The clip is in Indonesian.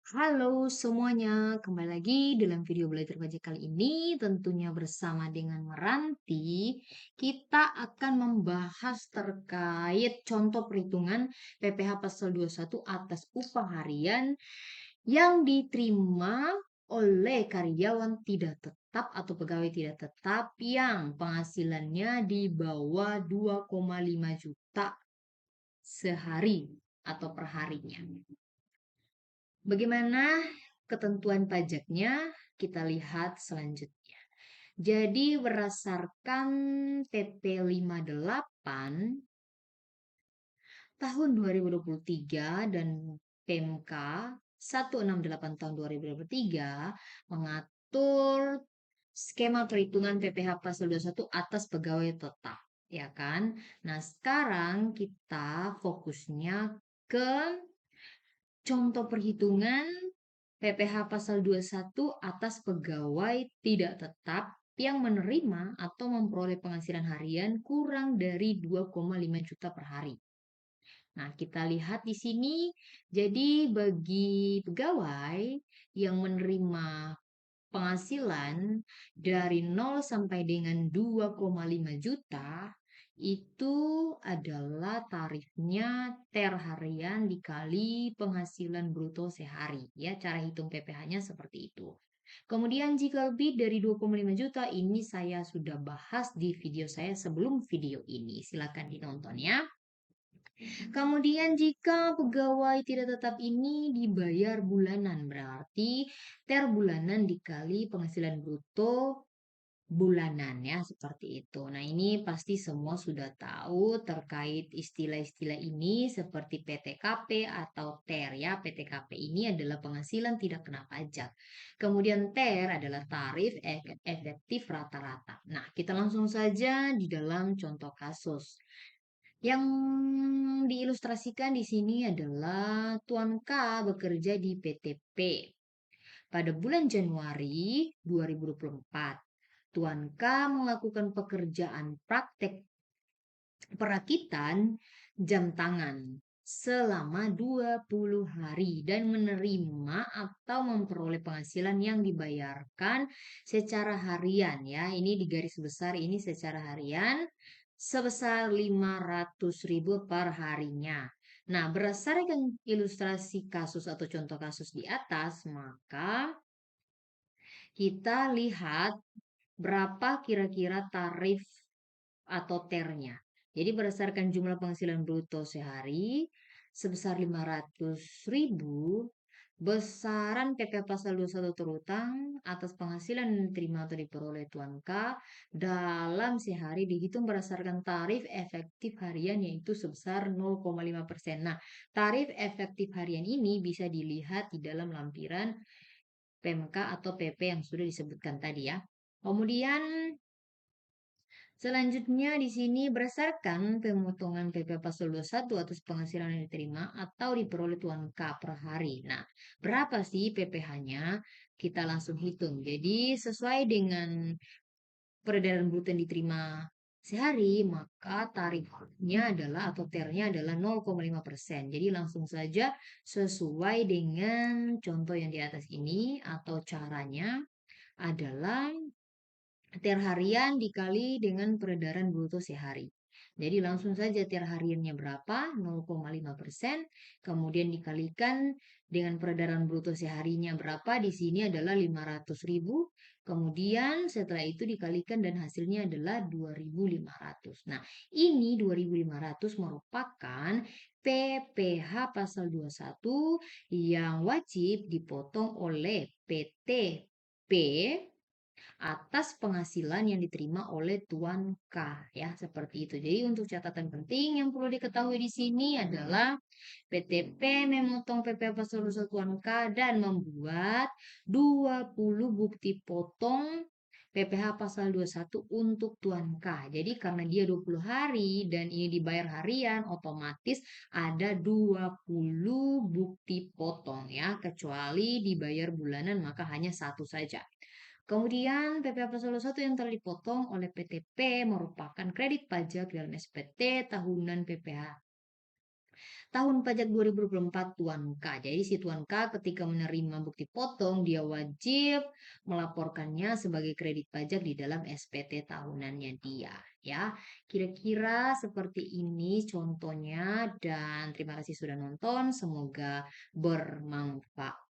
Halo semuanya, kembali lagi dalam video belajar pajak kali ini tentunya bersama dengan Meranti. Kita akan membahas terkait contoh perhitungan PPh Pasal 21 atas upah harian yang diterima oleh karyawan tidak tetap atau pegawai tidak tetap yang penghasilannya di bawah 2,5 juta sehari atau perharinya. Bagaimana ketentuan pajaknya? Kita lihat selanjutnya. Jadi berdasarkan PP 58 tahun 2023 dan PMK 168 tahun 2023 mengatur skema perhitungan PPh Pasal 21 atas pegawai tetap, ya kan? Nah, sekarang kita fokusnya ke contoh perhitungan PPh Pasal 21 atas pegawai tidak tetap yang menerima atau memperoleh penghasilan harian kurang dari 2,5 juta per hari. Nah, kita lihat di sini, jadi bagi pegawai yang menerima penghasilan dari 0 sampai dengan 2,5 juta itu adalah tarifnya harian dikali penghasilan bruto sehari, ya. Cara hitung PPh-nya seperti itu. Kemudian jika lebih dari 2,5 juta, ini saya sudah bahas di video saya sebelum video ini. Silakan ditonton ya. Kemudian jika pegawai tidak tetap ini dibayar bulanan, berarti bulanan dikali penghasilan bruto bulanan, ya, seperti itu. Nah, ini pasti semua sudah tahu terkait istilah-istilah ini seperti PTKP atau TER, ya. PTKP ini adalah penghasilan tidak kena pajak. Kemudian TER adalah tarif efektif rata-rata. Nah, kita langsung saja di dalam contoh kasus. Yang diilustrasikan di sini adalah Tuan K bekerja di PTP. Pada bulan Januari 2024, Tuan K melakukan pekerjaan praktek perakitan jam tangan selama 20 hari dan menerima atau memperoleh penghasilan yang dibayarkan secara harian, ya. Ini di garis besar ini secara harian sebesar 500.000 per harinya. Nah, berdasarkan ilustrasi kasus atau contoh kasus di atas, maka kita lihat berapa kira-kira tarif atau TER-nya. Jadi berdasarkan jumlah penghasilan bruto sehari sebesar 500.000, besaran PP Pasal 21 terutang atas penghasilan yang diterima atau diperoleh Tuan K dalam sehari dihitung berdasarkan tarif efektif harian yaitu sebesar 0,5%. Nah, tarif efektif harian ini bisa dilihat di dalam lampiran PMK atau PP yang sudah disebutkan tadi, ya. Kemudian selanjutnya di sini berdasarkan pemotongan PP Pasal 21 atas penghasilan yang diterima atau diperoleh Tuan K per hari. Nah, berapa sih PPh-nya? Kita langsung hitung. Jadi sesuai dengan peredaran bruto yang diterima sehari, maka tarifnya adalah atau TER-nya adalah 0,5%. Jadi langsung saja sesuai dengan contoh yang di atas ini atau caranya adalah TER harian dikali dengan peredaran bruto sehari. Jadi langsung saja TER hariannya berapa? 0,5%. Kemudian dikalikan dengan peredaran bruto seharinya berapa? Di sini adalah 500.000. Kemudian setelah itu dikalikan dan hasilnya adalah 2.500. Nah, ini 2.500 merupakan PPh Pasal 21 yang wajib dipotong oleh PTP atas penghasilan yang diterima oleh Tuan K, ya, seperti itu. Jadi untuk catatan penting yang perlu diketahui di sini adalah PTP memotong PP Pasal 21 Tuan K dan membuat 20 bukti potong PPh Pasal 21 untuk Tuan K. Jadi karena dia 20 hari dan ini dibayar harian, otomatis ada 20 bukti potong, ya. Kecuali dibayar bulanan maka hanya satu saja. Kemudian PPh Pasal 21 yang telah dipotong oleh PTP merupakan kredit pajak dalam SPT tahunan PPh tahun pajak 2024 Tuan K. Jadi si Tuan K ketika menerima bukti potong, dia wajib melaporkannya sebagai kredit pajak di dalam SPT tahunannya dia. Ya, kira-kira seperti ini contohnya dan terima kasih sudah nonton. Semoga bermanfaat.